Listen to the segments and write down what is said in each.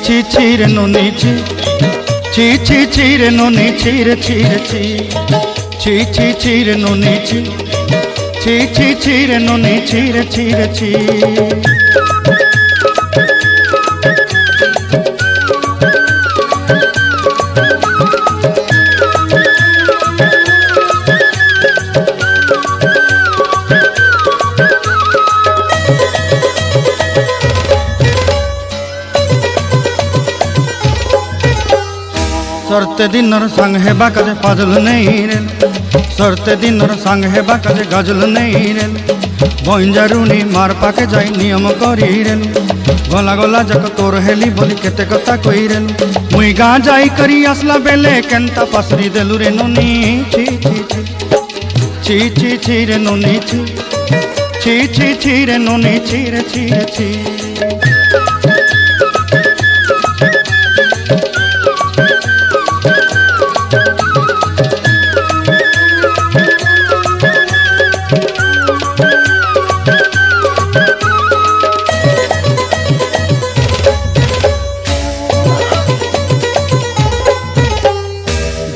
ছি রে ননি ছি ছি রে ননি ছি রে ছি রে ননি ছি রে ননি ছি ছি। सरते दिनर संग हेबा काजे फाजल नहीं रेल सरते दिनर संग हेबा काजे गजल नहीं रेल बंजारुनी मार पाके जाई नियम करी रेल गला गला जक तोर हेली बोली केते कथा कही रेल मुई गाँ जाई करी आसला बेले केंता पासरी देलु रे नोनी छी रे नोनी छी रे नोनी छी छी।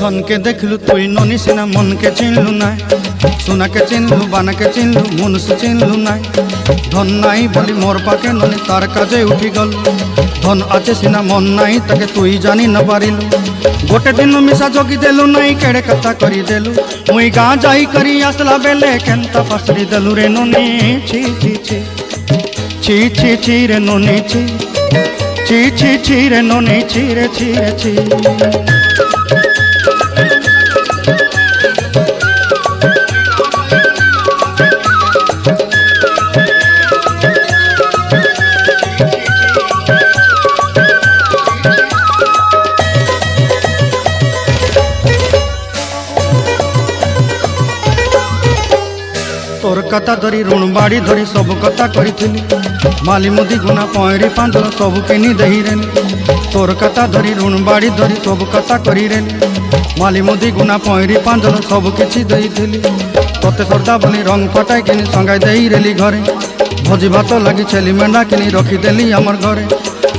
धन के देखलु तुई ननी सिना मन के चिन्हलु नाय सोना के चिन्हलु बाना के चिन्हलु मनुष्य चिन्हलु नाय धन नाई बोली मोर पाके ननी तार काजे उठी गल धन आचे सिना मन नाई ताके तुई जानी न पारिलु गोटे दिन मिसा जोगी देलु नाई केड़े कथा करी देलु मुई गाँ जाई करी आसला बेले केंता पासरी देलु रे ननी छी रे ननी छी रे ननी छी। तोर कथा धरी ऋण बाड़ी धरी सब कथा करी माली मुदी गुना पयरी पांजल सब किनी दही रेली तोर कथा धरी ऋण बाड़ी धरी सब कथा करी रेली माली मुदी गुना पयरी पांजल सब किछि दही थिली तोते सरदा बनी रंग फटाई किनी संगाई देई रेली घरे भोजी भात लगी छेली मेंढा किनी रखी देली हमर घरे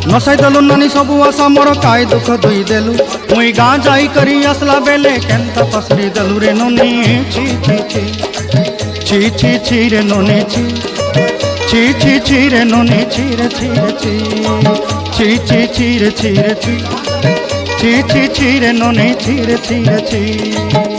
नसाई देलु नानी सबु आशा मोर काय दुख दुई देलु मुई गाँ जाई करी आसला बेले केंता पसरी देलु रे नोनी छी रे नोनी छी रे नोनी छी रे नोनी छी।